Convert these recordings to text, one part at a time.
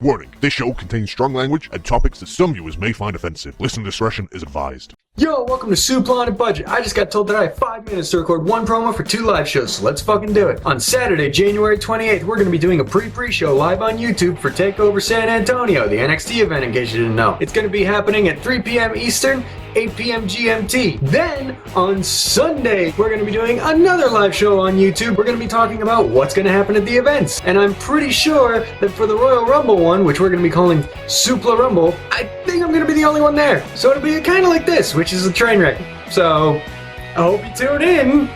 Warning, this show contains strong language and topics that some viewers may find offensive. Listener discretion is advised. Yo, welcome to Suplah on a Budget. I just got told that I have 5 minutes to record one promo for 2 live shows, so let's fucking do it. On Saturday, January 28th, we're going to be doing a pre-show live on YouTube for TakeOver San Antonio, the NXT event in case you didn't know. It's going to be happening at 3 p.m. Eastern, 8 p.m. GMT. Then, on Sunday, we're going to be doing another live show on YouTube. We're going to be talking about what's going to happen at the events. And I'm pretty sure that for the Royal Rumble one, which we're going to be calling Suplah Rumble, I think I'm going to be the only one there. So it'll be kind of like this, which is a train wreck. So, I hope you tune in.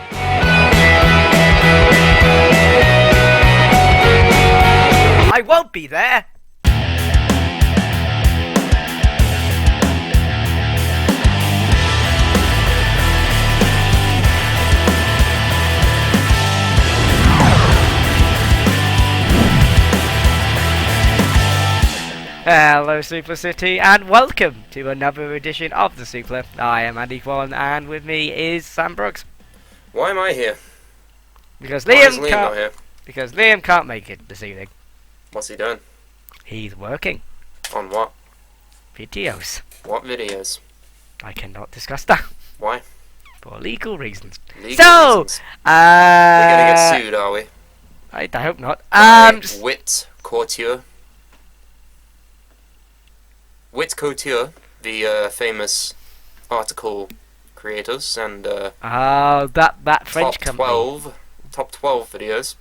I won't be there. Hello Suplah City and welcome to another edition of the Suplah. I am Andy Kwan and with me is Sam Brooks. Why am I here? Because Why is Liam Liam not here? Because Liam can't make it this evening. What's he doing? He's working. On what? Videos. What videos? I cannot discuss that. Why? For legal reasons. Legal So, reasons. We're gonna get sued, are we? I hope not. Wit Couture. Wit Couture, the famous article creators and that French top company. top 12 videos.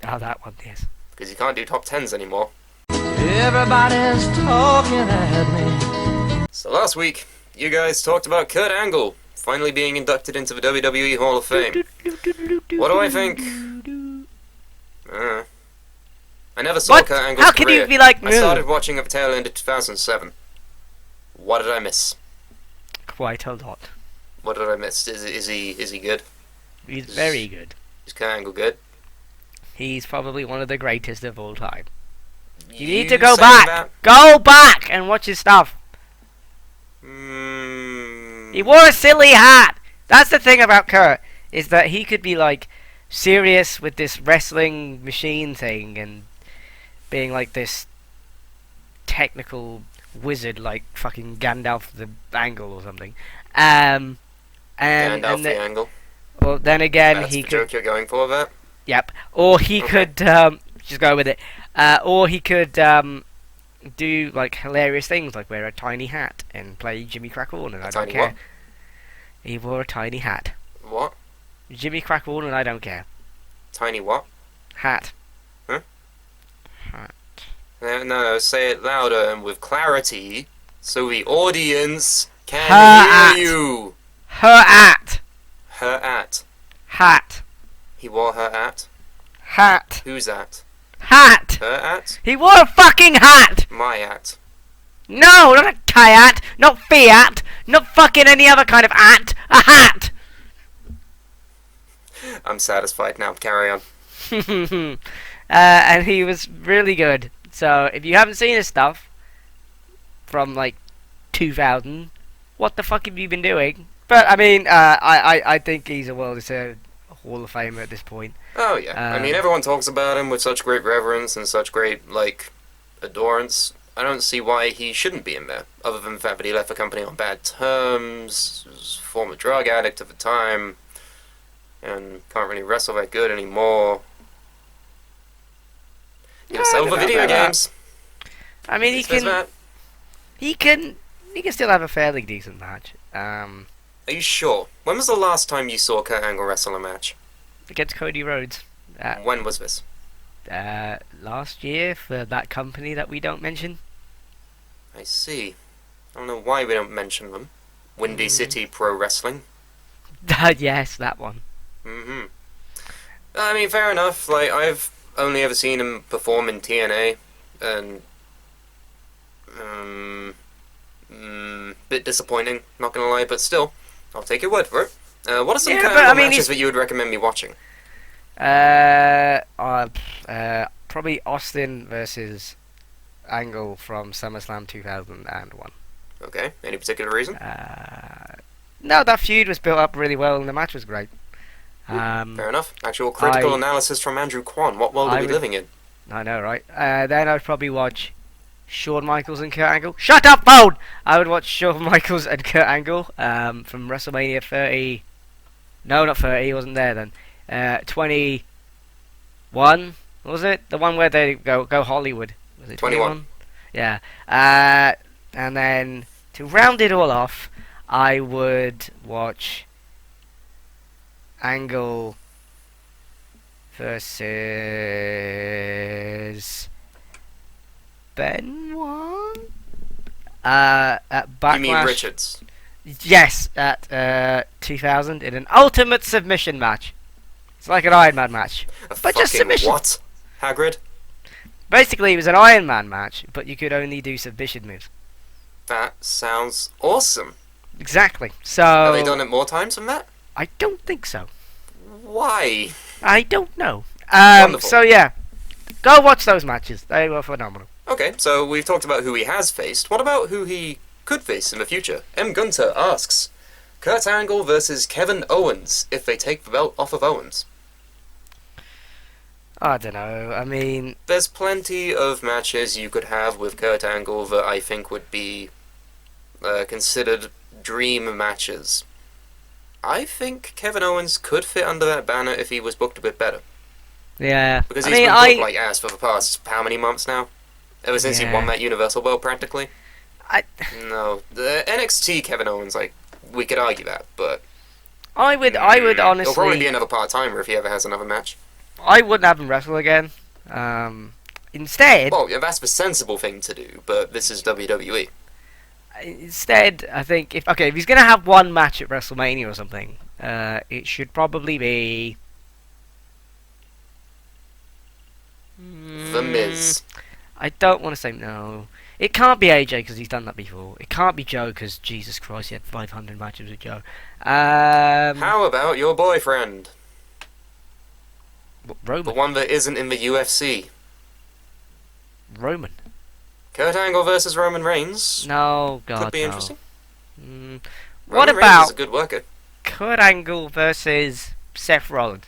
Oh, that one, yes. Because you can't do top 10s anymore. Everybody's talking at me. So last week, you guys talked about Kurt Angle finally being inducted into the WWE Hall of Fame. What do I think? I never saw What? Kurt Angle's How can career. you be like, I started watching at the tail end of 2007. What did I miss? Quite a lot. What did I miss? Is he good? He's very good. Is Kurt Angle good? He's probably one of the greatest of all time. You need to go saying back. that? Go back and watch his stuff. He wore a silly hat. That's the thing about Kurt, is that he could be like serious with this wrestling machine thing and being like this technical wizard like fucking Gandalf the Angle or something. And Gandalf the Angle. well, then again, That's he the could. joke you're going for there? Yep. Or he Okay. could just go with it. Or he could do like hilarious things, like wear a tiny hat and play Jimmy Crackle, and I don't tiny care. what? He wore a tiny hat. What? Jimmy Crackle, and I don't care. Tiny what? Hat. Huh? Hat. No, say it louder and with clarity so the audience can Her hear at. you. Her hat. Her at. Hat. He wore her at? Hat. Who's at? Hat. Her at? He wore a fucking hat. My at. No, not a tie hat. Not Fiat. Not fucking any other kind of hat. A hat. I'm satisfied now. Carry on. And he was really good. So if you haven't seen his stuff from like 2000, what the fuck have you been doing? But I mean, I think he's a well-deserved Hall of Famer at this point. Oh yeah. I mean, everyone talks about him with such great reverence and such great adorance. I don't see why he shouldn't be in there, other than the fact that he left the company on bad terms, was a former drug addict at the time, and can't really wrestle that good anymore. Himself with video games. I mean, He can he can still have a fairly decent match. Are you sure? When was the last time you saw Kurt Angle wrestle a match? Against Cody Rhodes. When was this? Last year for that company that we don't mention. I see. I don't know why we don't mention them. Windy City Pro Wrestling. Yes, that one. Mm-hmm. I mean, fair enough. I've only ever seen him perform in TNA, and bit disappointing, not gonna lie, but still, I'll take your word for it. What are some Yeah, kind but, of I mean, matches that you would recommend me watching? Probably Austin versus Angle from SummerSlam 2001. Okay, any particular reason? No, that feud was built up really well and the match was great. Fair enough. Actual critical analysis from Andrew Kwan. What world are we living in? I know, right? Then I'd probably watch Shawn Michaels and Kurt Angle. Shut up, phone! I would watch Shawn Michaels and Kurt Angle from WrestleMania 30. No, not 30. He wasn't there then. 21 was it? The one where they go Hollywood. Was it 21? Yeah. And then to round it all off, I would watch Angle versus Benoit at Backlash. You mean Richards? Yes, at 2000 in an Ultimate Submission match. It's like an Iron Man match, but just submission. What? Hagrid? Basically, it was an Iron Man match, but you could only do submission moves. That sounds awesome. Exactly. So Have they done it more times than that? I don't think so. Why? I don't know. Wonderful. So yeah, go watch those matches. They were phenomenal. Okay, so we've talked about who he has faced. What about who he could face in the future? M. Gunter asks, Kurt Angle versus Kevin Owens if they take the belt off of Owens. I don't know. I mean, There's plenty of matches you could have with Kurt Angle that I think would be considered dream matches. I think Kevin Owens could fit under that banner if he was booked a bit better. yeah. Because I he's mean, been booked like ass for the past how many months now? Ever since he Yeah. won that Universal belt, practically. I No, the NXT Kevin Owens, like, we could argue that, but would he'll probably be honestly. another part-timer if he ever has another match. I wouldn't have him wrestle again. Instead, Well, yeah, that's the sensible thing to do, but this is WWE. I think if he's gonna have one match at WrestleMania or something, it should probably be The Miz. I don't want to say no. It can't be AJ because he's done that before. It can't be Joe because Jesus Christ, he had 500 matches with Joe. How about your boyfriend? Roman. The one that isn't in the UFC. Roman. Kurt Angle versus Roman Reigns. No, God, Could be no. interesting. What Roman Reigns about is a good worker. Kurt Angle versus Seth Rollins?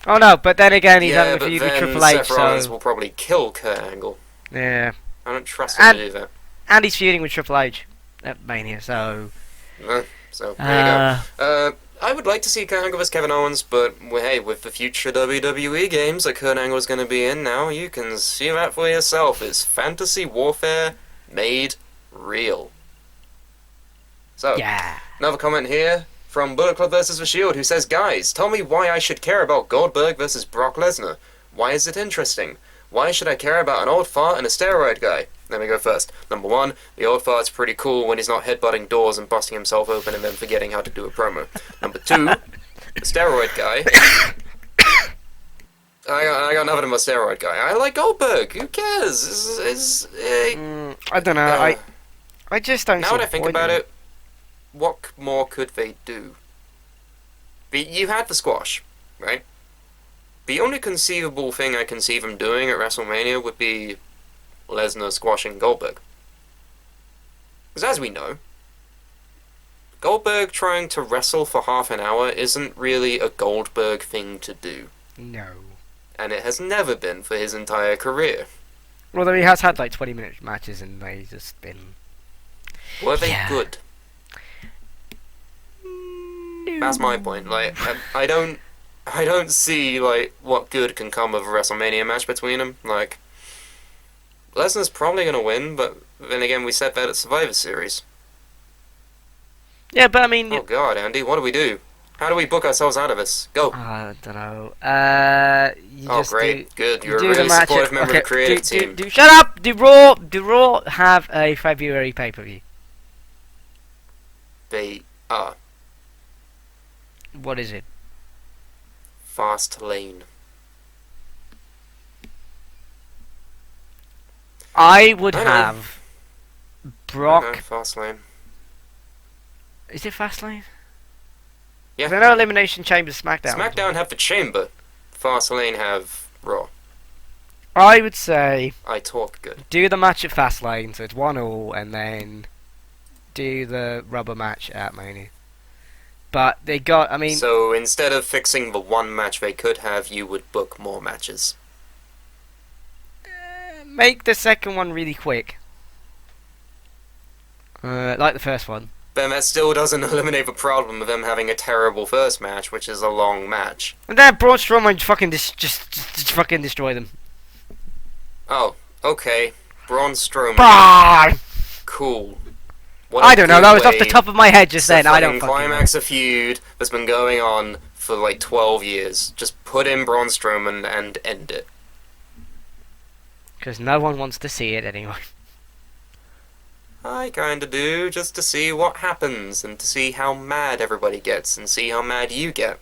Oh no, but then again, he's having a but feud with then Triple H, Seth Rollins so will probably kill Kurt Angle. yeah. I don't trust him And- to do that. And he's feuding with Triple H at Mania, so So, there you go. I would like to see Kurt Angle vs Kevin Owens, but hey, with the future WWE games that Kurt Angle is going to be in now, you can see that for yourself. It's fantasy warfare made real. So, yeah. another comment here from Bullet Club vs The Shield, who says, Guys, tell me why I should care about Goldberg versus Brock Lesnar. Why is it interesting? Why should I care about an old fart and a steroid guy? Let me go first. Number one, the old fart's pretty cool when he's not headbutting doors and busting himself open and then forgetting how to do a promo. Number two, the steroid guy. I got nothing about steroid guy. I like Goldberg. Who cares? I don't know. I just don't. Now see that I the think point about in it, what more could they do? You had the squash, right? The only conceivable thing I can see them doing at WrestleMania would be Lesnar squashing Goldberg. Because as we know, Goldberg trying to wrestle for half an hour isn't really a Goldberg thing to do. No. And it has never been for his entire career. Although he has had like 20-minute matches and they just been. Were they Yeah. good? That's my point. Like, I don't see like what good can come of a WrestleMania match between them. Like, Lesnar's probably gonna win, but then again, we said that at Survivor Series. Yeah, but I mean. Oh God, Andy, what do we do? How do we book ourselves out of this? Go. I don't know. You Oh, just great, good. you You're a do really the match supportive member of the creative team. Shut up! Do Raw have a February pay-per-view? They are What is it? Fast Lane. I would I know. have Brock. Okay, Fast Lane. Is it Fastlane? Yeah. 'Cause I know Elimination Chamber SmackDown. SmackDown have the Chamber. Fast Lane have Raw. I would say I talk good. do the match at Fastlane, so it's 1-1, and then do the rubber match at Mania. But they got, I mean, So instead of fixing the one match they could have, you would book more matches. make the second one really quick. Like the first one. But that still doesn't eliminate the problem of them having a terrible first match, which is a long match. And then Braun Strowman fucking just fucking destroy them. Oh, okay. Braun Strowman. Braun! Cool. What I a don't know, good that was off the way top of my head just to then. I don't fucking fucking climax a feud that's been going on for like 12 years. Just put in Braun Strowman and end it. Because no one wants to see it anyway. I kinda do, just to see what happens, and to see how mad everybody gets, and see how mad you get.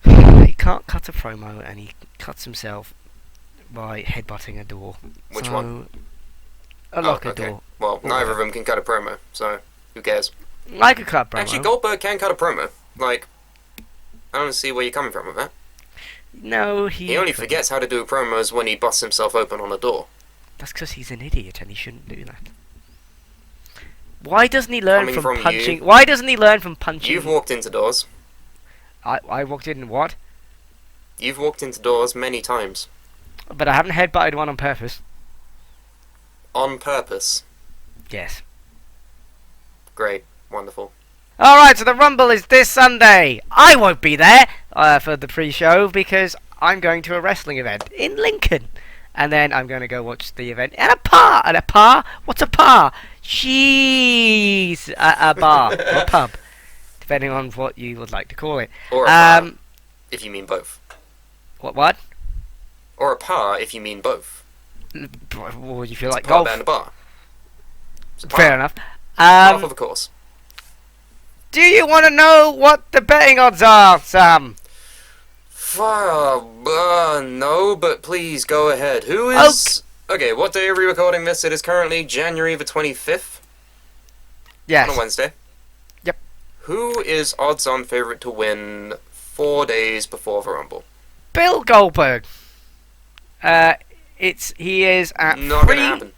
He can't cut a promo, and he cuts himself by headbutting a door. Which one? A locker okay. door. Well, neither of them can cut a promo, so who cares? I could cut a promo. Actually, Goldberg can cut a promo. Like, I don't see where you're coming from with that. No, He only forgets how to do promos when he busts himself open on a door. That's because he's an idiot and he shouldn't do that. Why doesn't he learn Coming from from punching? you. Why doesn't he learn from punching? You've walked into doors. I walked in what? You've walked into doors many times. But I haven't headbutted one on purpose. On purpose. Yes. Great. Wonderful. Alright, so the Rumble is this Sunday. I won't be there for the pre-show because I'm going to a wrestling event in Lincoln. And then I'm going to go watch the event at a bar. At a bar? What's a bar? Jeez. A bar. Or a pub. Depending on what you would like to call it. Or a bar, if you mean both. What? Or a par, if you mean both. What you feel like It's a pub golf? and a bar. It's a par. Fair enough. Half of the course. Do you want to know what the betting odds are, Sam? No, but please go ahead. Who is... Okay, what day are we recording this? It is currently January the 25th. Yes. On a Wednesday. Yep. Who is odds-on favourite to win 4 days before the Rumble? Bill Goldberg. He is at Not gonna happen.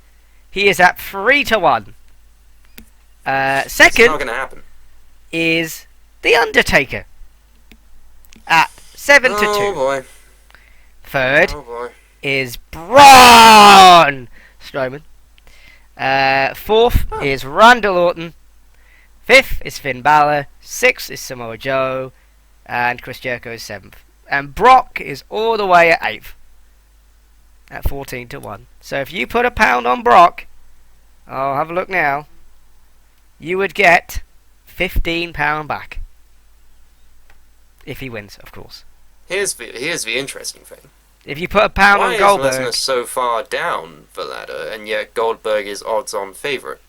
He is at 3-1. It's Second not gonna happen. is The Undertaker at 7-2. Oh boy. Third Oh boy. is Braun Strowman. Fourth is Randall Orton. Fifth is Finn Balor. Sixth is Samoa Joe. And Chris Jericho is 7th. And Brock is all the way at 8th. At 14-1. So if you put £1 on Brock, I'll have a look now, you would get £15 back. If he wins, of course. Here's the interesting thing. If you put £1 Why on Goldberg... is Lesnar so far down the ladder, and yet Goldberg is odds-on favourite?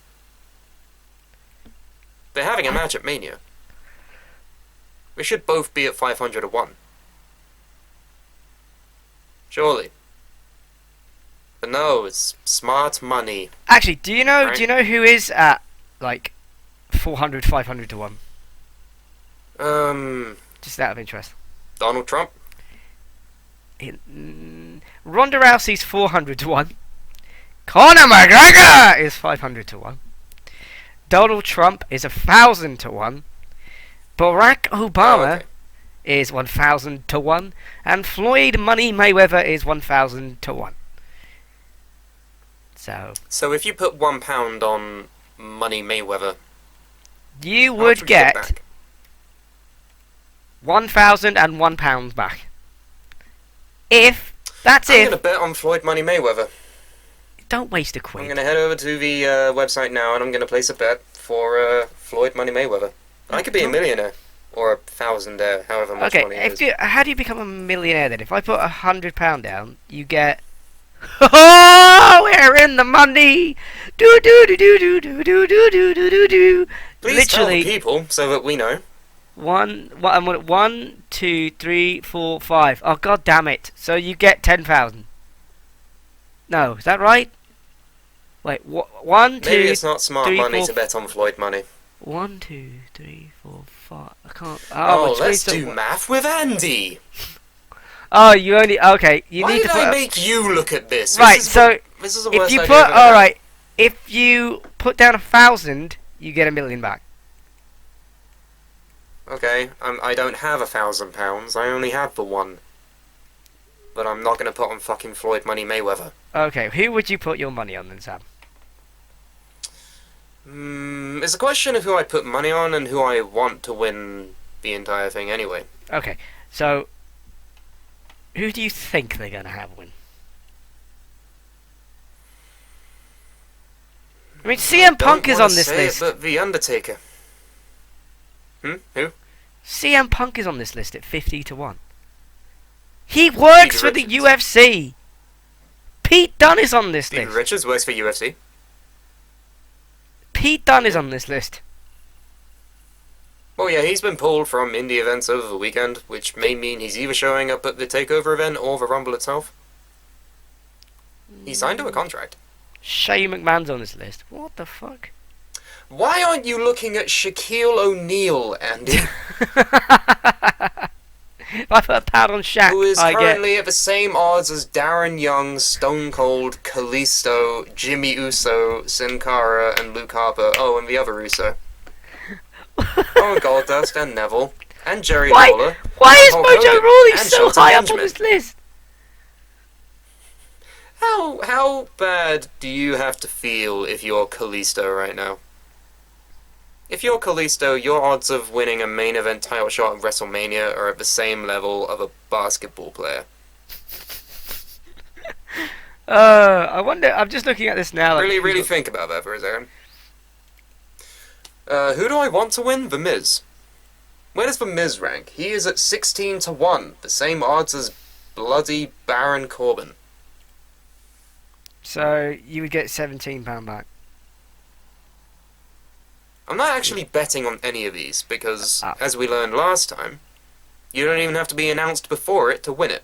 They're having a match at Mania. We should both be at 500-1. Surely. But no, it's smart money. Actually, do you know Right. who is at, like, 400, 500-1? Just out of interest. Donald Trump? Ronda Rousey's 400-1. Conor McGregor is 500-1. Donald Trump is 1,000-1. Barack Obama Oh, okay. is 1,000-1. And Floyd Money Mayweather is 1,000-1. So if you put £1 on Money Mayweather, you how much would you get back? £1,001 back. I'm gonna bet on Floyd Money Mayweather. Don't waste a I'm quid. gonna head over to the website now, and I'm gonna place a bet for Floyd Money Mayweather. I could be a millionaire or a thousandaire, however much money it is. How do you become a millionaire then? If I put £100 down, you get. Oh, we're in the money. Do do do do do do do do do do do do. Please tell the Literally people so that we know. 1, 2, 3, 4, 5. Oh god damn it! So you get 10,000. No, is that right? Wait, 1, 2. Maybe it's not smart 3, money 4, to bet on Floyd Money. 1, 2, 3, 4, 5. I can't. Oh, which let's means do that- math with Andy. Oh, you only okay. You Why need did to put. I make you look at this? Right, This is so this is the if worst you idea put I've ever had. alright, if you put down 1,000, you get $1 million back. Okay, I don't have £1,000. I only have the one. but I'm not going to put on fucking Floyd Money Mayweather. Okay, who would you put your money on then, Sam? It's a question of who I put money on and who I want to win the entire thing anyway. Okay, so who do you think they're going to have win? I mean, CM Punk is on this list. But The Undertaker. Who? CM Punk is on this list at 50-1. He works for the UFC. Pete Dunne is on this Peter list. Richards works for UFC. Pete Dunne is on this list. Well, yeah, he's been pulled from indie events over the weekend, which may mean he's either showing up at the TakeOver event or the Rumble itself. He signed to a contract. Shane McMahon's on this list. What the fuck? Why aren't you looking at Shaquille O'Neal, Andy? If I put a pound on Shaq, Who is I currently at the same odds as Darren Young, Stone Cold, Kalisto, Jimmy Uso, Sin Cara, and Luke Harper. Oh, and the other Uso. Oh, and Goldust, and Neville, and Jerry Lawler. Why is Hulk Mojo Hogan, Rawley and so Shelton high up on Benjamin. this list? How bad do you have to feel if you're Kalisto right now? If you're Kalisto, your odds of winning a main event title shot at WrestleMania are at the same level of a basketball player. I wonder. I'm just looking at this now. Like, Really think about that for a second. Who do I want to win? The Miz. Where does The Miz rank? He is at 16-1, the same odds as bloody Baron Corbin. So you would get £17 back. I'm not actually betting on any of these, because, as we learned last time, you don't even have to be announced before it to win it.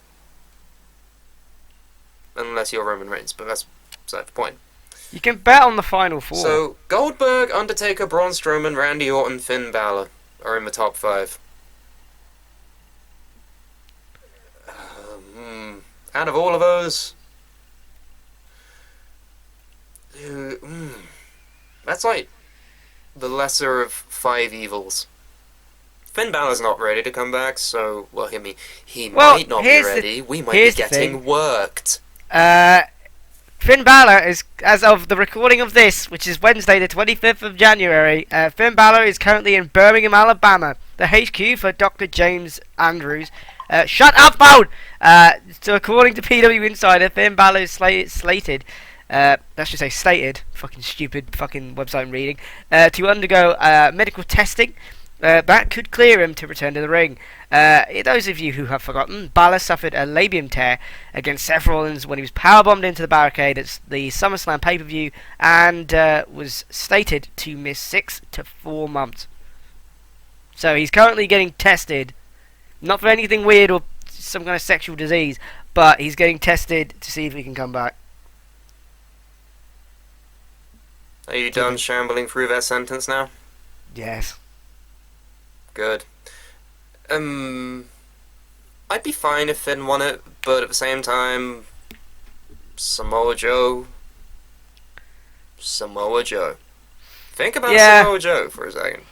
Unless you're Roman Reigns, but that's beside the point. You can bet on the final four. So, Goldberg, Undertaker, Braun Strowman, Randy Orton, Finn Balor are in the top 5. Out of all of those... that's like the lesser of 5 evils. Finn Balor's not ready to come back, so, well, he might not be ready. We might be getting worked. Finn Balor is, as of the recording of this, which is Wednesday the 25th of January, Finn Balor is currently in Birmingham, Alabama, the HQ for Dr. James Andrews. Shut up, phone! So according to PW Insider, Finn Balor is slated, that should say stated, fucking stupid fucking website I'm reading, to undergo medical testing that could clear him to return to the ring. Those of you who have forgotten, Balor suffered a labium tear against Seth Rollins when he was powerbombed into the barricade at the SummerSlam pay-per-view and was stated to miss 6 to 4 months. So he's currently getting tested, not for anything weird or some kind of sexual disease, but he's getting tested to see if he can come back. Are you done shambling through that sentence now? Yes. Good. I'd be fine if Finn won it, but at the same time, Samoa Joe. Think about Samoa Joe for a second.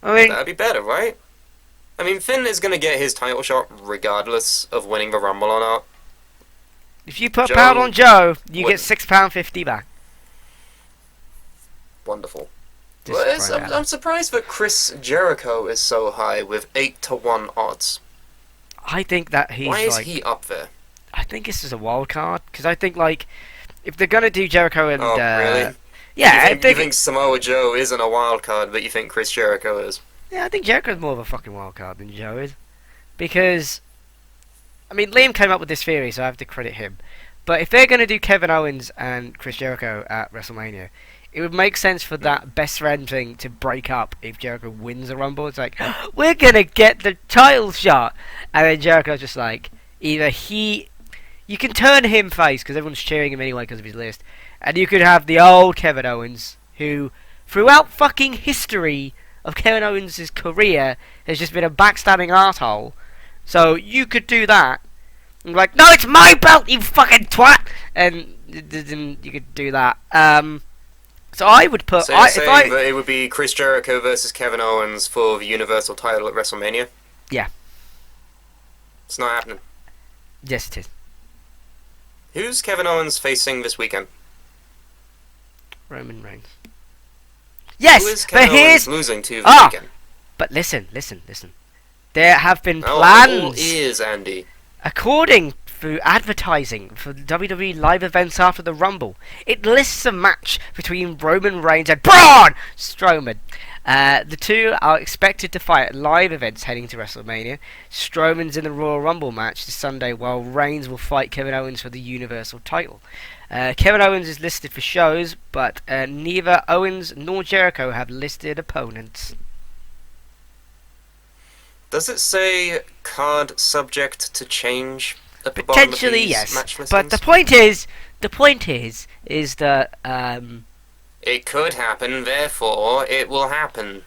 I mean, that'd be better, right? I mean, Finn is gonna get his title shot regardless of winning the Rumble or not. if you put a pound on Joe, you get £6.50 back. Wonderful. Well, I'm surprised that Chris Jericho is so high with 8-1 odds. I think that he's Why is he up there? I think this is a wild card, because I think, like, if they're going to do Jericho and... Oh, really? Yeah, you think Samoa Joe isn't a wild card, but you think Chris Jericho is? Yeah, I think Jericho's more of a fucking wild card than Joe is. Because, I mean, Liam came up with this theory, so I have to credit him. But if they're going to do Kevin Owens and Chris Jericho at WrestleMania, it would make sense for that best friend thing to break up if Jericho wins a Rumble. It's like, we're going to get the title shot. And then Jericho's just like, either you can turn him face, because everyone's cheering him anyway because of his list. And you could have the old Kevin Owens, who, throughout fucking history of Kevin Owens' career, has just been a backstabbing arsehole. So you could do that. And like, no, it's my belt, you fucking twat! And you could do that. So I would put... So you're saying that it would be Chris Jericho versus Kevin Owens for the Universal title at WrestleMania? Yeah. It's not happening. Yes, it is. Who's Kevin Owens facing this weekend? Roman Reigns. Who Yes, is but Kevin here's... Owens losing to this Ah! weekend? But listen. There have been Oh, all plans, ears, Andy. according to advertising for WWE live events after the Rumble. It lists a match between Roman Reigns and Braun Strowman. The two are expected to fight at live events heading to WrestleMania. Strowman's in the Royal Rumble match this Sunday, while Reigns will fight Kevin Owens for the Universal title. Kevin Owens is listed for shows, but neither Owens nor Jericho have listed opponents. Does it say card subject to change at the Potentially, bottom of these yes. match listings? But the point is that It could happen, therefore it will happen.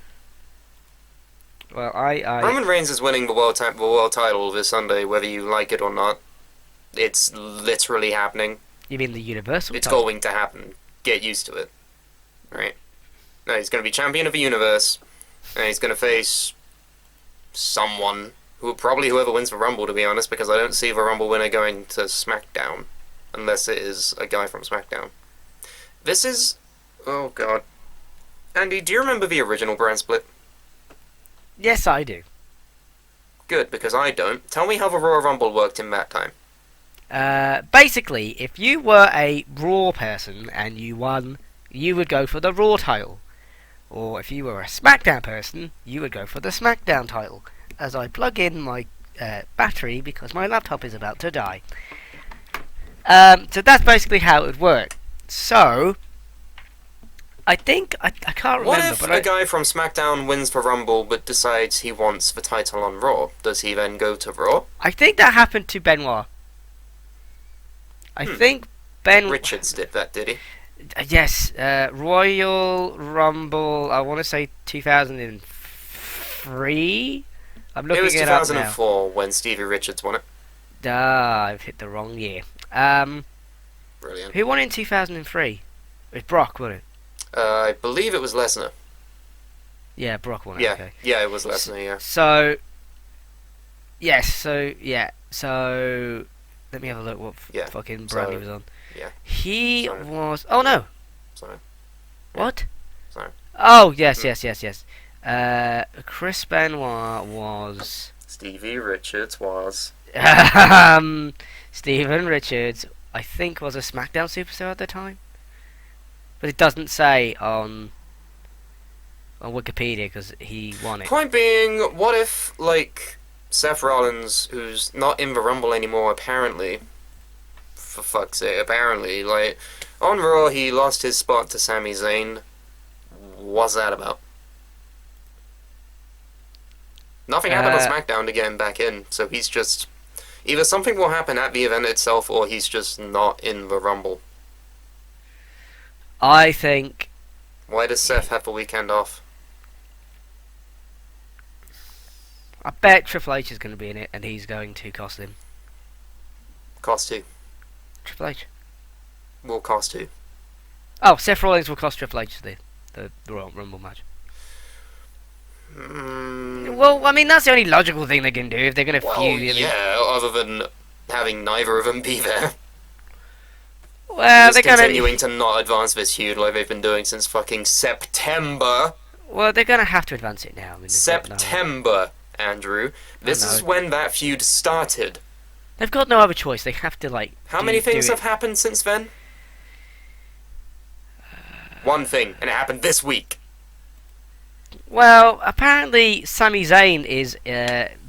well, I Roman Reigns is winning the world title this Sunday, whether you like it or not. It's literally happening. you mean the Universal It's title? going to happen. Get used to it. Right? No, he's going to be champion of the universe, and he's going to face someone, whoever wins the Rumble, to be honest, because I don't see the Rumble winner going to SmackDown, unless it is a guy from SmackDown. This is... oh god. Andy, do you remember the original brand split? Yes, I do. Good, because I don't. Tell me how the Royal Rumble worked in that time. Basically, if you were a Raw person and you won, you would go for the Raw title. Or if you were a SmackDown person, you would go for the SmackDown title. As I plug in my battery because my laptop is about to die. So that's basically how it would work. So, I think, I can't remember. What if but a guy from SmackDown wins the Rumble but decides he wants the title on Raw? Does he then go to Raw? I think that happened to Benoit. I think Richards did that, did he? Yes, Royal Rumble, I want to say 2003? I'm looking It was it up now. 2004 when Stevie Richards won it. I've hit the wrong year. Brilliant. Who won in 2003? It was Brock, wasn't it? I believe it was Lesnar. Yeah, Brock won it, Yeah, okay. yeah, it was Lesnar, yeah. So, yes, so, let me have a look what Yeah, fucking brand he so- was on. yeah. He Sorry. was, oh no, Sorry. what? Sorry. Oh, yes. Chris Benoit was... Stevie Richards was. Steven Richards, I think, was a SmackDown superstar at the time. But it doesn't say on Wikipedia because he won it. Point being, what if, like, Seth Rollins, who's not in the Rumble anymore, apparently, for fuck's sake, apparently, like, on Raw he lost his spot to Sami Zayn. What's that about? Nothing happened on SmackDown to get him back in, so he's just... either something will happen at the event itself, or he's just not in the Rumble. I think... Why does Seth have the weekend off? I bet Triple H is going to be in it and he's going to cost him. Cost who? Triple H. Will cost who? Oh, Seth Rollins will cost Triple H the Royal Rumble match. Well, I mean, that's the only logical thing they can do if they're going to Well, feud. yeah, other than having neither of them be there. Well, Just they're going continuing to not advance this feud like they've been doing since fucking September. Well, they're going to have to advance it now. I mean, they've got no- September, Andrew. This I know. is when that feud started. They've got no other choice. They have to, like... How many things do have happened since then? One thing, and it happened this week. Well, apparently Sami Zayn is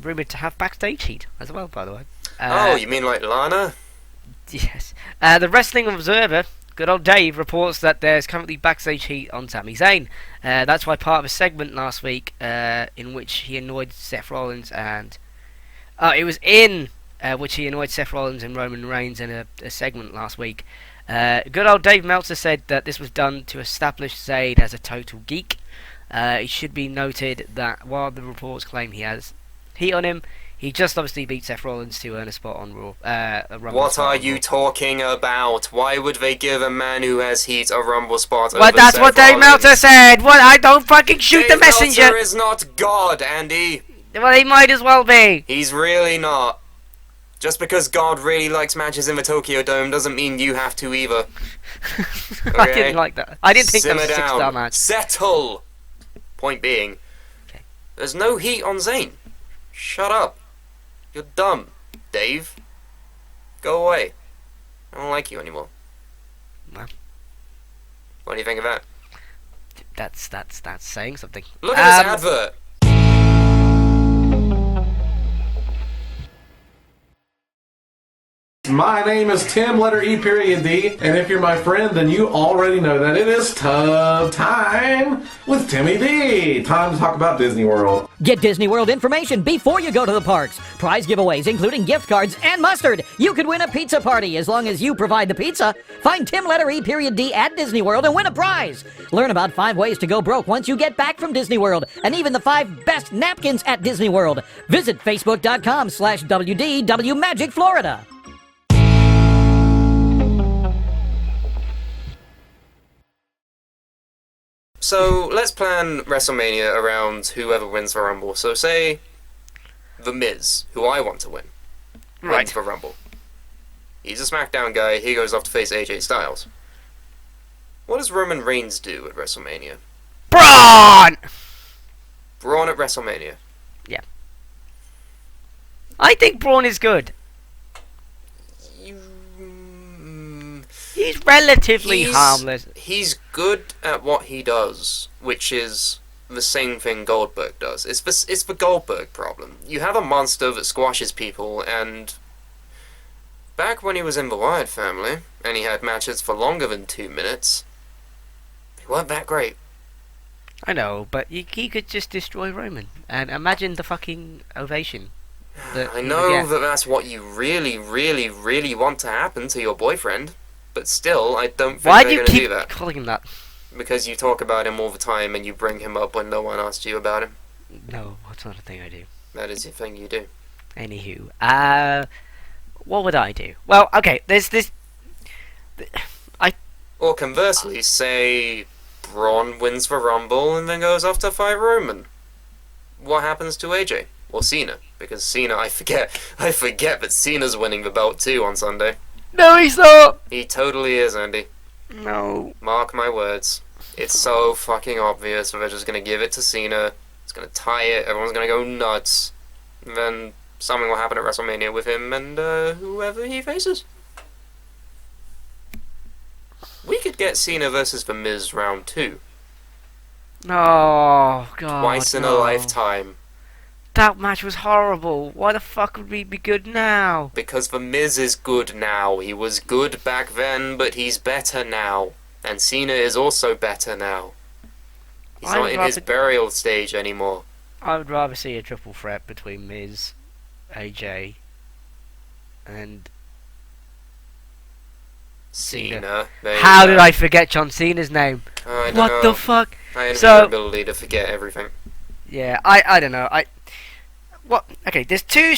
rumoured to have backstage heat as well, by the way. Oh, you mean like Lana? Yes. The Wrestling Observer, good old Dave, reports that there's currently backstage heat on Sami Zayn. That's why part of a segment last week in which he annoyed Seth Rollins and... it was in which he annoyed Seth Rollins and Roman Reigns in a segment last week. Good old Dave Meltzer said that this was done to establish Zayn as a total geek. It should be noted that while the reports claim he has heat on him, he just obviously beat Seth Rollins to earn a spot on Raw. A Rumble What spot are on you Raw. talking about? Why would they give a man who has heat a Rumble spot Well, over that's Seth what Dave Rollins? Meltzer said. What? I don't fucking shoot Dave the messenger. Meltzer is not God, Andy. Well, he might as well be. He's really not. Just because God really likes matches in the Tokyo Dome doesn't mean you have to either. Okay? I didn't like that. I didn't think that was a Simmer down. 6-star match. Settle! Point being, Okay. there's no heat on Zayn. Shut up. You're dumb, Dave. Go away. I don't like you anymore. Well. What do you think of that? That's saying something. Look at this advert. My name is Tim, letter E, period D, and if you're my friend, then you already know that it is Tub Time with Timmy D. Time to talk about Disney World. Get Disney World information before you go to the parks. Prize giveaways, including gift cards and mustard. You could win a pizza party as long as you provide the pizza. Find Tim, letter E, period D at Disney World and win a prize. Learn about 5 ways to go broke once you get back from Disney World, and even the 5 best napkins at Disney World. Visit facebook.com/WDW Magic Florida. So let's plan WrestleMania around whoever wins the Rumble. So say The Miz, who I want to win, wins the Rumble. He's a SmackDown guy. He goes off to face AJ Styles. What does Roman Reigns do at WrestleMania? Braun! Braun at WrestleMania. Yeah. I think Braun is good. He's relatively harmless. He's good at what he does, which is the same thing Goldberg does. It's the Goldberg problem. You have a monster that squashes people, and back when he was in the Wyatt family, and he had matches for longer than 2 minutes, they weren't that great. I know, but he could just destroy Roman. And imagine the fucking ovation. I know that that's what you really, really, really want to happen to your boyfriend. But still, I don't think Why do they're you going to do keep that. calling him that? Because you talk about him all the time and you bring him up when no one asked you about him. No, that's not a thing I do. That is the thing you do. Anywho, what would I do? Well, okay, there's this... Or conversely, say Braun wins the Rumble and then goes off to fight Roman. What happens to AJ? Or Cena? Because Cena, I forget that Cena's winning the belt too on Sunday. No, he's not! He totally is, Andy. No. Mark my words. It's so fucking obvious that they're just gonna give it to Cena. It's gonna tie it. Everyone's gonna go nuts. And then something will happen at WrestleMania with him and whoever he faces. We could get Cena versus The Miz round 2. Oh, God. Twice in a lifetime. That match was horrible. Why the fuck would we be good now? Because The Miz is good now. He was good back then, but he's better now. And Cena is also better now. He's not in his burial stage anymore. I would rather see a triple threat between Miz, AJ, and Cena. How did I forget John Cena's name? I don't What know. the fuck? I envy So- your ability to forget everything. Yeah, I don't know. Okay, there's two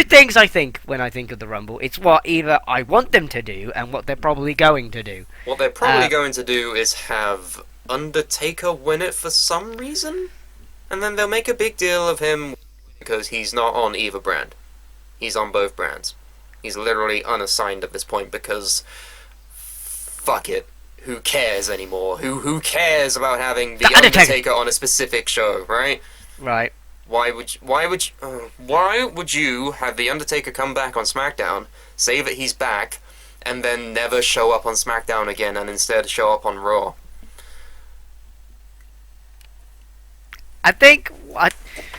things I think when I think of the Rumble. It's what either I want them to do and what they're probably going to do. What they're probably going to do is have Undertaker win it for some reason, and then they'll make a big deal of him because he's not on either brand. He's on both brands. He's literally unassigned at this point because fuck it. Who cares anymore? Who cares about having the Undertaker on a specific show, right? Right. Why would you have the Undertaker come back on SmackDown, say that he's back, and then never show up on SmackDown again, and instead show up on Raw? I think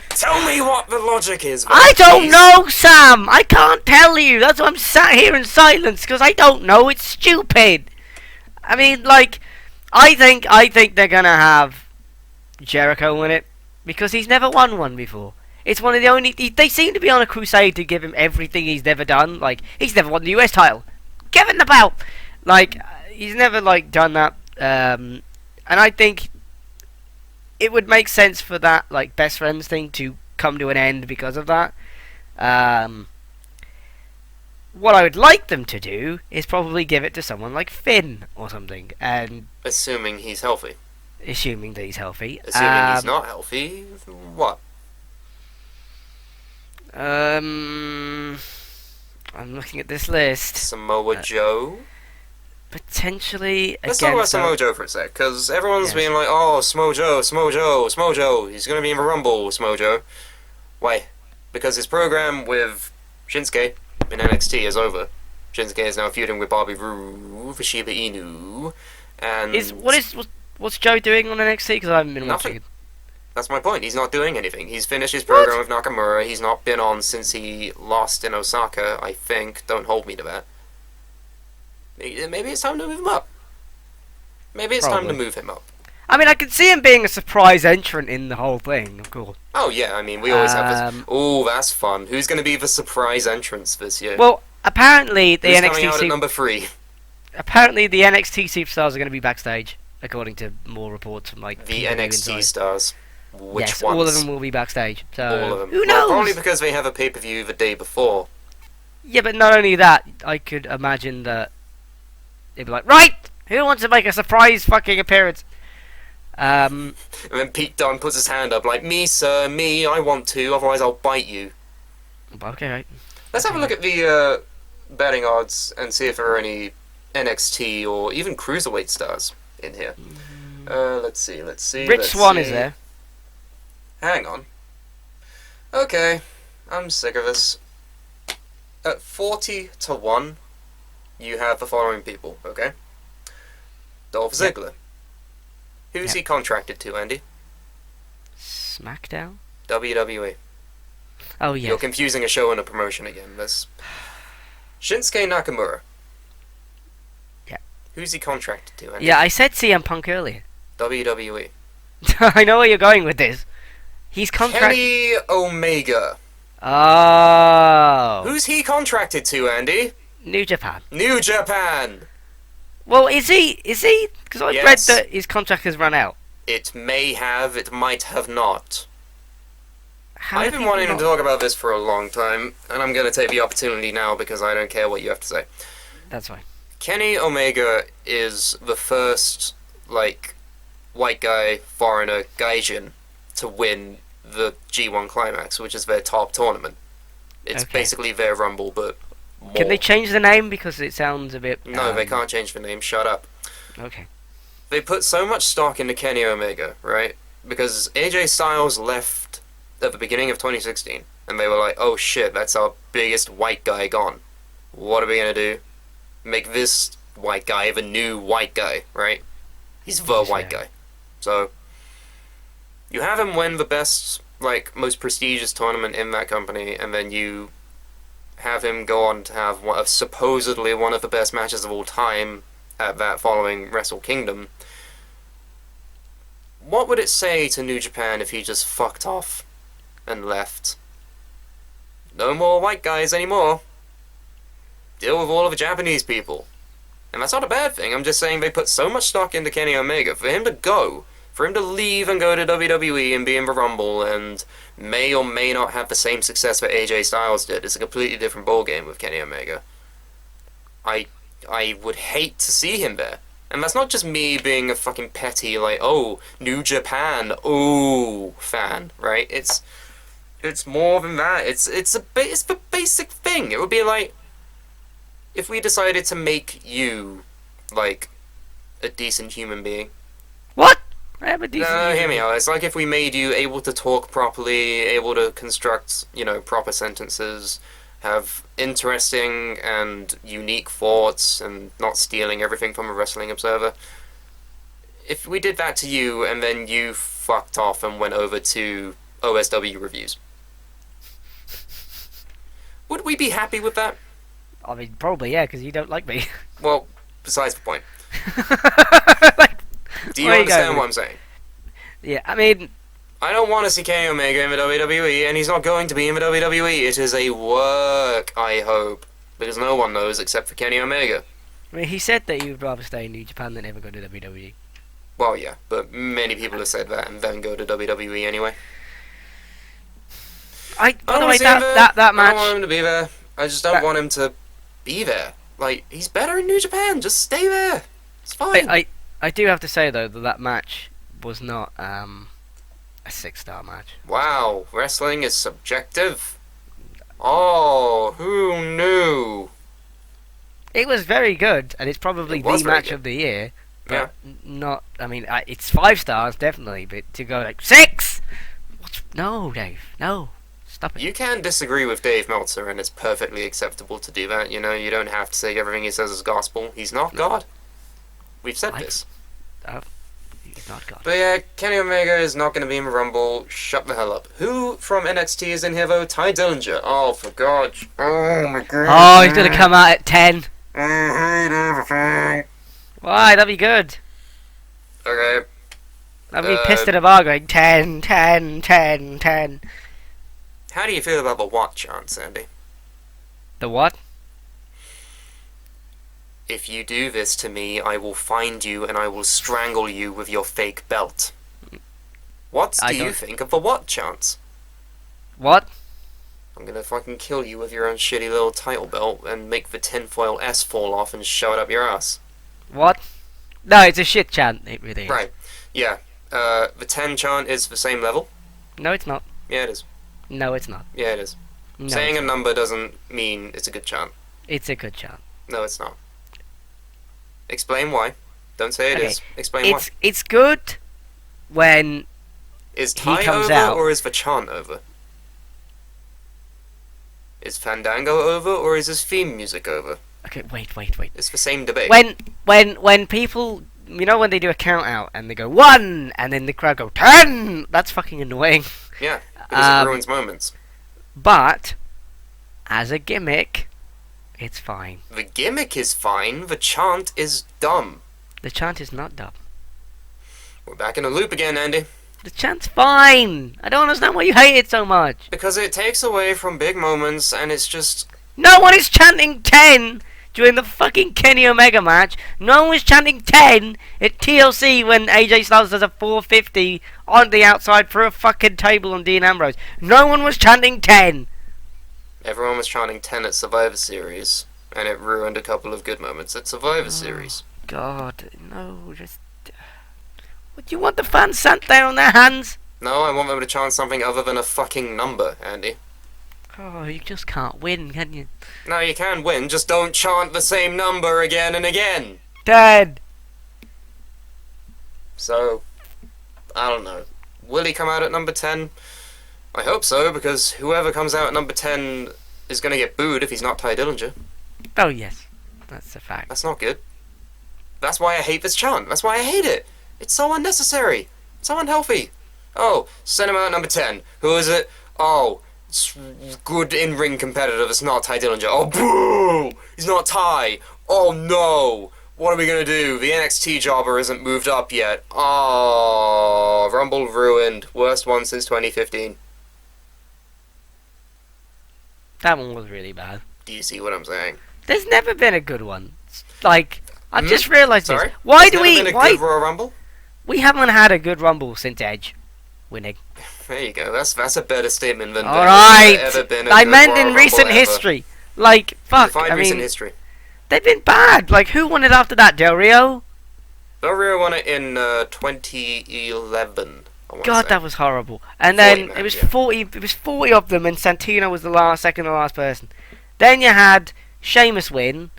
Tell me what the logic is. I don't please. know, Sam. I can't tell you. That's why I'm sat here in silence because I don't know. It's stupid. I mean, like, I think they're gonna have Jericho win it because he's never won one before. It's one of the only. They seem to be on a crusade to give him everything he's never done. Like, he's never won the US title. Give him the belt. Like, he's never done that. And I think it would make sense for that best friends thing to come to an end because of that. What I would like them to do is probably give it to someone like Finn or something, and Assuming he's healthy. assuming that he's healthy. Assuming he's not healthy, what? I'm looking at this list. Samoa Joe. Potentially Let's talk about against Samoa Joe for a sec, because everyone's Yes. being like, oh, Samoa Joe, Samoa Joe, Samoa Joe, he's going to be in the Rumble, Samoa Joe. Why? Because his program with Shinsuke in NXT is over. Shinsuke is now feuding with Bobby Roode for Shiba Inu, and... What's Joe doing on NXT? Because I haven't been Nothing. watching it. That's my point, he's not doing anything. He's finished his program with Nakamura, he's not been on since he lost in Osaka, I think. Don't hold me to that. Maybe it's time to move him up. Maybe it's time to Probably. move him up. I mean, I can see him being a surprise entrant in the whole thing, of course. Oh yeah, I mean, we always have this. Oh, that's fun. Who's going to be the surprise entrance this year? Well, apparently the Who's coming out at NXT number 3? apparently the NXT superstars are going to be backstage, according to more reports from like The PW NXT Inside. stars. Which Yes, ones? all of them will be backstage. So All of them. who Well, knows? probably because they have a pay-per-view the day before. Yeah, but not only that, I could imagine that they'd be like, right, who wants to make a surprise fucking appearance? And then Pete Dunne puts his hand up like, me, sir, me, I want to, otherwise I'll bite you. Okay, right. Let's have a look at the betting odds and see if there are any NXT or even Cruiserweight stars in here. Let's see. Rich let's Swan see. is there. Hang on. Okay, I'm sick of this. At 40 to 1, you have the following people, okay? Dolph Ziggler. Who's he contracted to, Andy? SmackDown? WWE. Oh, yeah. You're confusing a show and a promotion again. That's Shinsuke Nakamura. Yeah. Who's he contracted to, Andy? Yeah, I said CM Punk earlier. WWE. I know where you're going with this. He's contracted. Kenny Omega. Oh. Who's he contracted to, Andy? New Japan. New Japan. Well, is he? Because I read Yes. that his contract has run out. It may have, it might have not. How I've have been you wanting not- to talk about this for a long time, and I'm going to take the opportunity now because I don't care what you have to say. That's fine. Kenny Omega is the first, white guy, foreigner, gaijin to win the G1 Climax, which is their top tournament. It's Okay. basically their Rumble, but more. Can they change the name because it sounds a bit? No, they can't change the name. Shut up. Okay. They put so much stock into Kenny Omega, right? Because AJ Styles left at the beginning of 2016, and they were like, oh shit, that's our biggest white guy gone. What are we gonna do? Make this white guy the new white guy, right? He's the white guy. So, you have him win the best, most prestigious tournament in that company, and then you have him go on to have supposedly one of the best matches of all time at that following Wrestle Kingdom. What would it say to New Japan if he just fucked off and left? No more white guys anymore. Deal with all of the Japanese people. And that's not a bad thing, I'm just saying they put so much stock into Kenny Omega. For him to go, for him to leave and go to WWE and be in the Rumble and may or may not have the same success that AJ Styles did, it's a completely different ballgame with Kenny Omega. I would hate to see him there. And that's not just me being a fucking petty, oh, New Japan, ooh, fan, right? It's more than that. It's the basic thing. It would be like, if we decided to make you, a decent human being. What? I have a decent. No, hear me out. It's like if we made you able to talk properly, able to construct, proper sentences, have interesting and unique thoughts, and not stealing everything from a Wrestling Observer. If we did that to you, and then you fucked off and went over to OSW reviews, would we be happy with that? I mean, probably yeah, because you don't like me. Well, besides the point. Like, Do you where understand going what I'm with saying? Yeah, I mean, I don't want to see Kenny Omega in the WWE, and he's not going to be in the WWE. It is a work, I hope, because no one knows except for Kenny Omega. he said that he would rather stay in New Japan than ever go to WWE. Well, yeah, but many people have said that and then go to WWE anyway. By I the don't way, want to see him there. that I don't match. want him to be there. I just don't want him to be there. He's better in New Japan. Just stay there. It's fine. I do have to say though that match was not a 6-star match. Wow, wrestling is subjective. Oh, who knew? It was very good, and it's probably It was the very match good. of the year. Yeah. But not. I mean, it's 5 stars definitely, but to go like 6. No, Dave. No, stop it. You can disagree with Dave Meltzer, and it's perfectly acceptable to do that. You know, you don't have to say everything he says is gospel. He's not God. We've said I- this. He's not God. But yeah, Kenny Omega is not going to be in the Rumble. Shut the hell up. Who from NXT is in here though? Tye Dillinger. Oh, for God. Oh my God. Oh, he's gonna come out at 10. I hate everything. Why? That'd be good. Okay. I'd be pissed at a bar going 10, 10, 10, 10. How do you feel about the what chant, Sandy? The what? If you do this to me, I will find you and I will strangle you with your fake belt. What I do you don't- think of the what chants? What? I'm gonna fucking kill you with your own shitty little title belt and make the tinfoil S fall off and shove it up your ass. What? No, it's a shit chant. It really is. Right. Yeah. The 10 chant is the same level? No, it's not. Yeah, it is. No, it's not. Yeah, it is. No, Saying it's a not. number doesn't mean it's a good chant. It's a good chant. No, it's not. Explain why. Don't say it Okay. is. Explain It's good when why. Is he Tye comes over out. or is the chant over? Is Fandango over or is his theme music over? okay. Wait. It's the same debate. When people, you know, when they do a count out and they go 1 and then the crowd go 10, that's fucking annoying. Yeah, because it Um, ruins moments. But as a gimmick, it's fine. The gimmick is fine, the chant is dumb. The chant is not dumb. We're back in the loop again, Andy. The chant's fine. I don't understand why you hate it so much. Because it takes away from big moments and it's just... No one is chanting 10 during the fucking Kenny Omega match. No one was chanting 10 at TLC when AJ Styles does a 450 on the outside for a fucking table on Dean Ambrose. No one was chanting 10. Everyone was chanting 10 at Survivor Series, and it ruined a couple of good moments at Survivor Series. God, no, just... What, do you want the fans sat down on their hands? No, I want them to chant something other than a fucking number, Andy. Oh, you just can't win, can you? No, you can win, just don't chant the same number again and again. 10. So, I don't know. Will he come out at number 10? I hope so, because whoever comes out at number 10 is going to get booed if he's not Tye Dillinger. Oh, yes. That's a fact. That's not good. That's why I hate this chant. That's why I hate it. It's so unnecessary. It's so unhealthy. Oh, send him out at number 10. Who is it? Oh, it's good in-ring competitor. It's not Tye Dillinger. Oh, boo! He's not Tye. Oh, no. What are we going to do? The NXT jobber isn't moved up yet. Oh, Rumble ruined. Worst one since 2015. That one was really bad. Do you see what I'm saying? There's never been a good one. Like, I've just realised Sorry? this. Why There's do never we... been a Why... good Royal Rumble? We haven't had a good Rumble since Edge winning. There you go. That's a better statement than Alright! there's ever been a I good meant Royal in Rumble recent ever. history. Like, fuck, Define I recent mean, history. they've been bad. Like, who won it after that? Del Rio? Del Rio won it in 2011. I wanna God, say. that was horrible. And 40 then man, it was yeah. 40. It was 40 of them, and Santino was the second to last person. Then you had Sheamus win,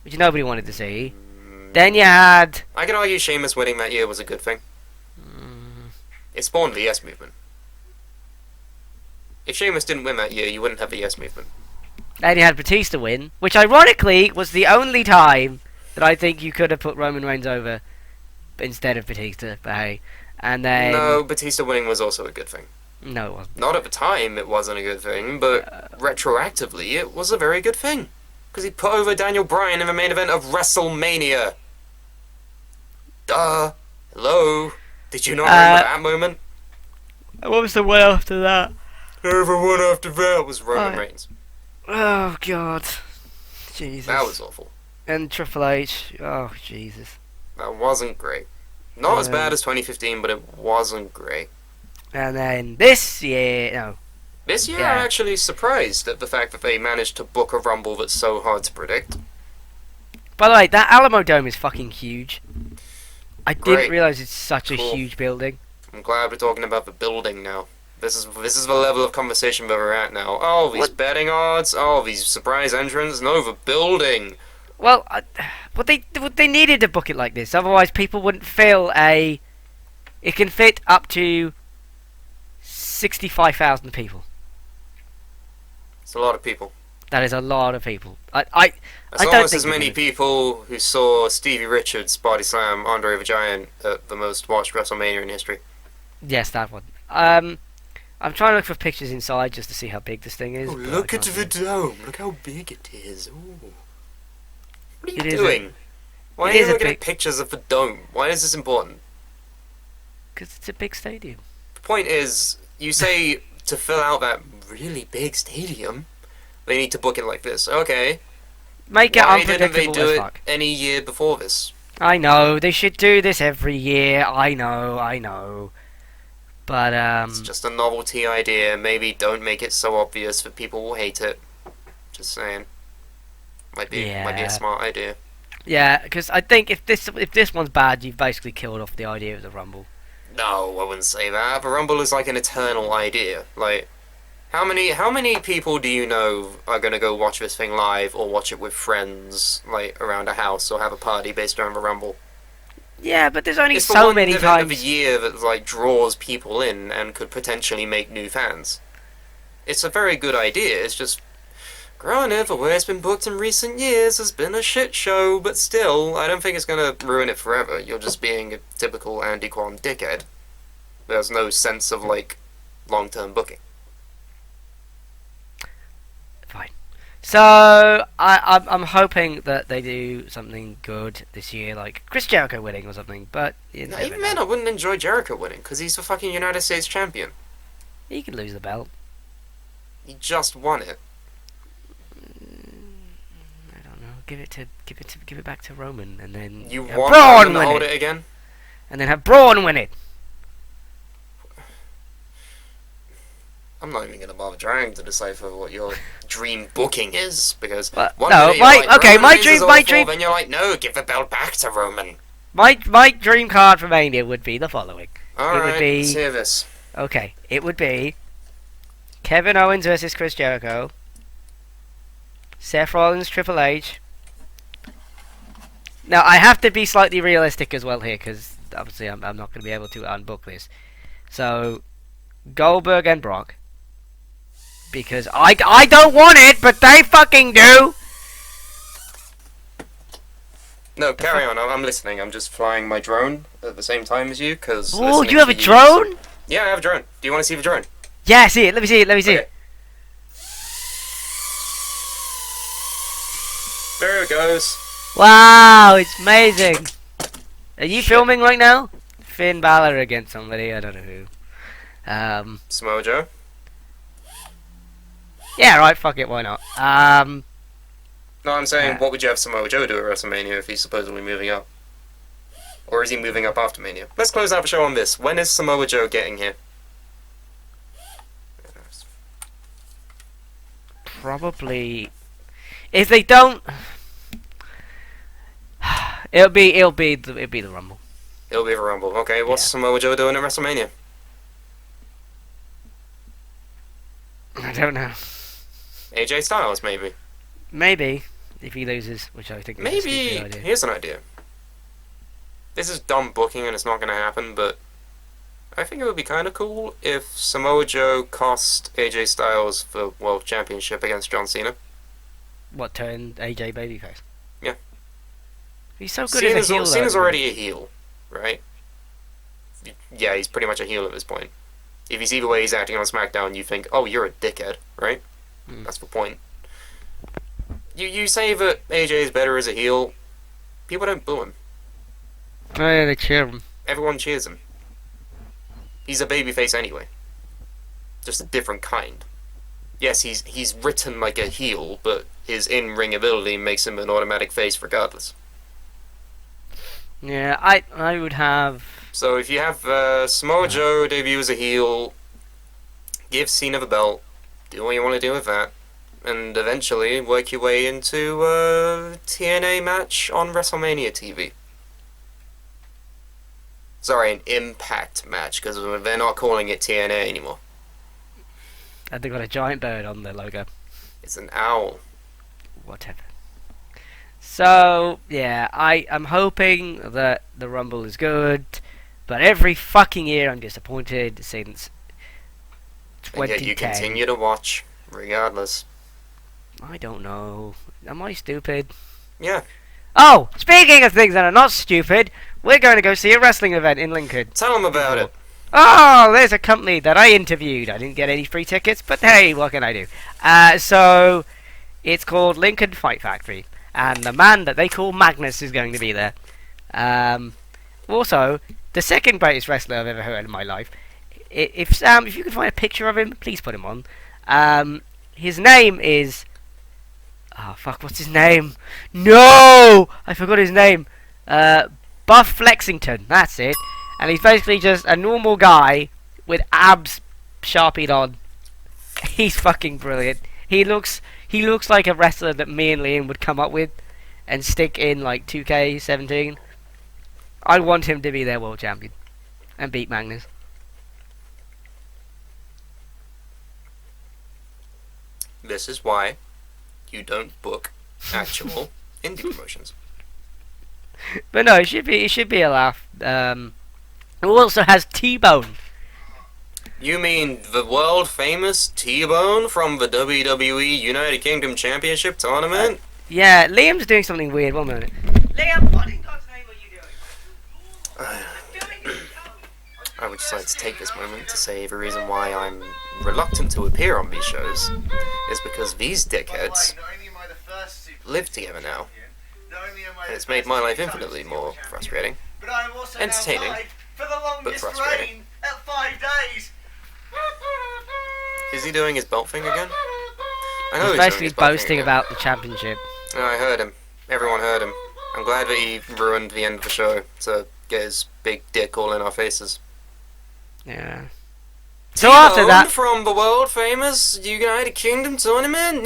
which nobody wanted to see. Then you had... I could argue Sheamus winning that year was a good thing. It spawned the Yes Movement. If Sheamus didn't win that year, you wouldn't have the Yes Movement. Then you had Batista win, which ironically was the only time that I think you could have put Roman Reigns over instead of Batista. But hey, and then No, Batista winning was also a good thing. no, it wasn't. Not at the time, it wasn't a good thing, but retroactively, it was a very good thing. Because he put over Daniel Bryan in the main event of WrestleMania. Duh. Hello. Did you not remember that moment? What was the one after that? Everyone after that was Roman Oh. Reigns. Oh God, Jesus. That was awful. And Triple H. Oh Jesus. That wasn't great. Not as Yeah. bad as 2015, but it wasn't great. And then this year, no. This year, Yeah. I'm actually surprised at the fact that they managed to book a Rumble that's so hard to predict. By the way, that Alamo Dome is fucking huge. I Great. didn't realize it's such a Cool. huge building. I'm glad we're talking about the building now. This is the level of conversation where we're at now. Oh, these betting odds. Oh, these surprise entrants. No, the building. Well, they needed to book it like this. Otherwise, people wouldn't feel a. It can fit up to 65,000 people. It's a lot of people. That is a lot of people. That's I don't almost think as many people who saw Stevie Richards body slam Andre the Giant at the most watched WrestleMania in history. Yes, that one. I'm trying to look for pictures inside just to see how big this thing is. Oh, but look I at can't the see. dome. Look how big it is. Ooh. What are you It is doing? Why it are you is a looking big- at pictures of the dome? Why is this important? 'Cause it's a big stadium. The point is, you say to fill out that really big stadium, they need to book it like this. Okay. Make it Why didn't they unpredictable do as it fuck. any year before this? I know they should do this every year. I know. But It's just a novelty idea. Maybe don't make it so obvious that people will hate it. Just saying. Might be Yeah. a smart idea. yeah, because I think if this one's bad, you've basically killed off the idea of the Rumble. No, I wouldn't say that. The Rumble is like an eternal idea. Like, how many people do you know are gonna go watch this thing live or watch it with friends, like around a house, or have a party based around the Rumble? Yeah, but there's only It's the so one many event of the times. year that like draws people in and could potentially make new fans. It's a very good idea. It's just, granted, the way it's been booked in recent years has been a shit show, but still, I don't think it's gonna ruin it forever. You're just being a typical Andy Kwan dickhead. There's no sense of like long-term booking. Fine. So I'm hoping that they do something good this year, like Chris Jericho winning or something. But you No, never even know. then, I wouldn't enjoy Jericho winning because he's the fucking United States champion. He could lose the belt. He just won it. I don't know. Give it back to Roman, and then You have want Braun Roman to win hold it, it again? and then have Braun win it. I'm not even gonna bother trying to decipher what your dream booking is because But, one no, minute you're my- like, okay, Roman my Reigns dream- is my awful, dream- then you're like, no, give the belt back to Roman. My dream card for Mania would be the following. All It would right, be- let's hear this. Okay, it would be Kevin Owens versus Chris Jericho, Seth Rollins, Triple H. Now, I have to be slightly realistic as well here, because obviously I'm not going to be able to unbook this. So, Goldberg and Brock. Because I don't want it, but they fucking do! No, carry on. I'm listening. I'm just flying my drone at the same time as you because. Oh, you have a drone? Yeah, I have a drone. Do you want to see the drone? Yeah, see it. Let me see it. Okay. There it goes. Wow, it's amazing. Are you filming right now? Finn Balor against somebody, I don't know who. Samoa Joe. Yeah, right, fuck it, why not? No, I'm saying, what would you have Samoa Joe do at WrestleMania if he's supposedly moving up? Or is he moving up after Mania? Let's close out the show on this. When is Samoa Joe getting here? Probably. If they don't, it'll be the Rumble. It'll be the Rumble. Okay, what's Yeah. Samoa Joe doing at WrestleMania? I don't know. AJ Styles, maybe. Maybe if he loses, which I think is a Maybe. stupid idea. Here's an idea. This is dumb booking and it's not going to happen, but I think it would be kind of cool if Samoa Joe cost AJ Styles the World Championship against John Cena. What, turn AJ babyface? Yeah. He's so good as a heel. Cena's though. already a heel, right? Yeah, he's pretty much a heel at this point. If you see the way he's acting on SmackDown, you think, oh, you're a dickhead, right? That's the point. You say that AJ is better as a heel, people don't boo him. Oh yeah, they cheer him. Everyone cheers him. He's a babyface anyway. Just a different kind. Yes, he's written like a heel, but his in-ring ability makes him an automatic face regardless. Yeah, I would have. So if you have Samoa Joe debut as a heel, give Cena the belt, do what you want to do with that, and eventually work your way into a TNA match on WrestleMania TV. Sorry, an Impact match, because they're not calling it TNA anymore. And they've got a giant bird on their logo. It's an owl. Whatever. So, yeah, I am hoping that the Rumble is good, but every fucking year I'm disappointed since And 2010. yet you continue to watch, regardless. I don't know. Am I stupid? Yeah. Oh, speaking of things that are not stupid, we're going to go see a wrestling event in Lincoln. Tell them about it. Oh, there's a company that I interviewed. I didn't get any free tickets, but hey, what can I do? So, it's called Lincoln Fight Factory, and the man that they call Magnus is going to be there. Also, the second greatest wrestler I've ever heard in my life. If Sam, if you can find a picture of him, please put him on. His name is... Oh, fuck, what's his name? No! I forgot his name. Buff Flexington, that's it. And he's basically just a normal guy with abs sharpied on. He's fucking brilliant. He looks like a wrestler that me and Liam would come up with and stick in like 2K17. I want him to be their world champion and beat Magnus. This is why you don't book actual indie promotions. But no, it should be a laugh. It also has T-Bone. You mean the world famous T-Bone from the WWE United Kingdom Championship tournament? Yeah, Liam's doing something weird. 1 minute. Liam, what in God's name are you doing? I would just like to take this moment to say the reason why I'm reluctant to appear on these shows is because these dickheads live together now. And it's made my life infinitely more frustrating. Entertaining, but frustrating. Is he doing his belt thing again? I know He's doing basically his belt thing boasting again. about the championship. No, I heard him. Everyone heard him. I'm glad that he ruined the end of the show to get his big dick all in our faces. Yeah. So after that, from the world famous United Kingdom tournament,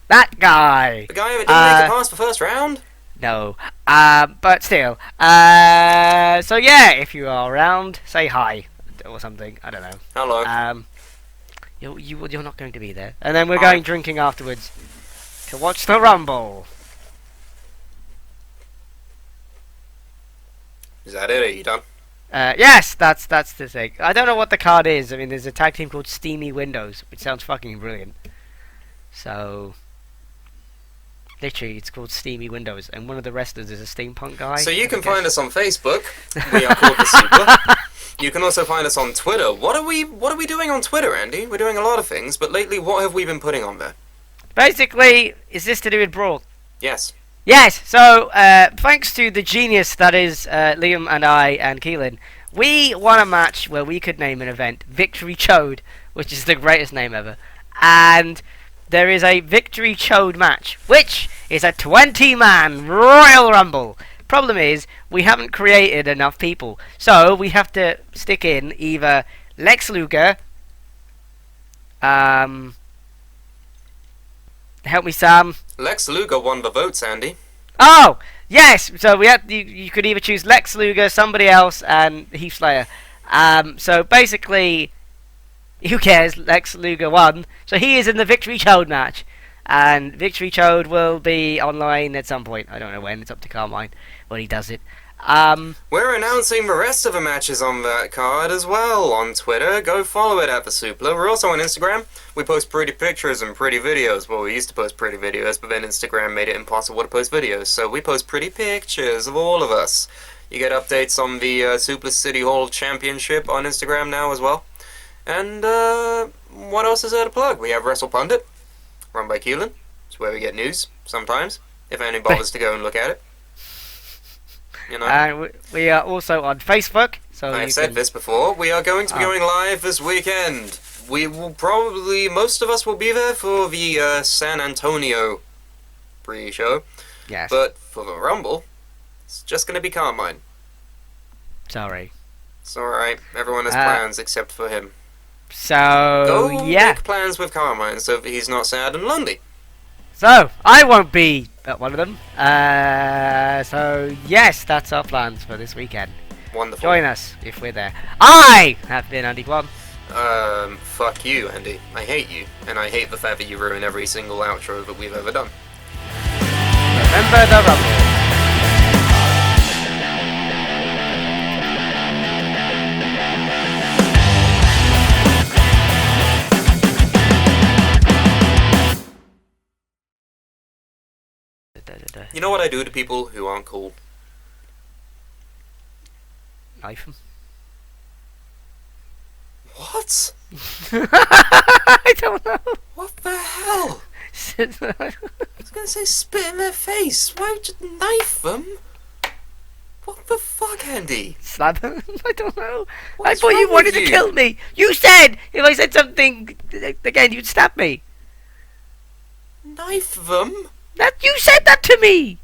that guy. the guy who didn't make it past the first round. No. But still. So yeah, if you are around, say hi or something. I don't know. Hello. You're not going to be there. And then we're going drinking afterwards to watch the Rumble. Is that it? Are you done? Yes, that's the thing. I don't know what the card is. I mean, there's a tag team called Steamy Windows, which sounds fucking brilliant. So, literally, it's called Steamy Windows, and one of the wrestlers is a steampunk guy. So you can find us on Facebook. We are called the Suplah. You can also find us on Twitter. What are we doing on Twitter, Andy? We're doing a lot of things, but lately, what have we been putting on there? Basically, is this to do with Brawl? Yes. Yes, so thanks to the genius that is Liam and I and Keelan, we won a match where we could name an event Victory Chode, which is the greatest name ever. And there is a Victory Chode match, which is a 20-man Royal Rumble. Problem is, we haven't created enough people, so we have to stick in either Lex Luger, help me, Sam. Lex Luger won the votes, Andy. Oh, yes. So we had you could either choose Lex Luger, somebody else, and Heath Slater. So basically, who cares? Lex Luger won, so he is in the Victory Chode match, and Victory Chode will be online at some point. I don't know when. It's up to Carmine when he does it. We're announcing the rest of the matches on that card as well on Twitter. Go follow it at the Suplah. We're also on Instagram. We post pretty pictures and pretty videos. Well, we used to post pretty videos, but then Instagram made it impossible to post videos. So we post pretty pictures of all of us. You get updates on the Suplah City Hall Championship on Instagram now as well. And what else is there to plug? We have Wrestle Pundit, run by Keelan. It's where we get news sometimes, if anyone bothers to go and look at it. You know. And we are also on Facebook. So I've said this before. We are going to be going live this weekend. We will probably, most of us will be there for the San Antonio pre-show. Yes. But for the Rumble, it's just going to be Carmine. Sorry. It's alright. Everyone has plans except for him. So Go yeah. make plans with Carmine so that he's not sad and lonely. So I won't be at one of them. So yes, that's our plans for this weekend. Wonderful. Join us if we're there. I have been Andy Kwan. Fuck you, Andy. I hate you, and I hate the fact that you ruin every single outro that we've ever done. Remember the Rumble. You know what I do to people who aren't cool? Knife him. What? I don't know. What the hell? I was gonna say spit in their face. Why would you knife them? What the fuck, Andy? Slap him? I don't know. What's I thought you wrong wanted with to you? kill me. You said if I said something again, you'd stab me. Knife them? That you said that to me.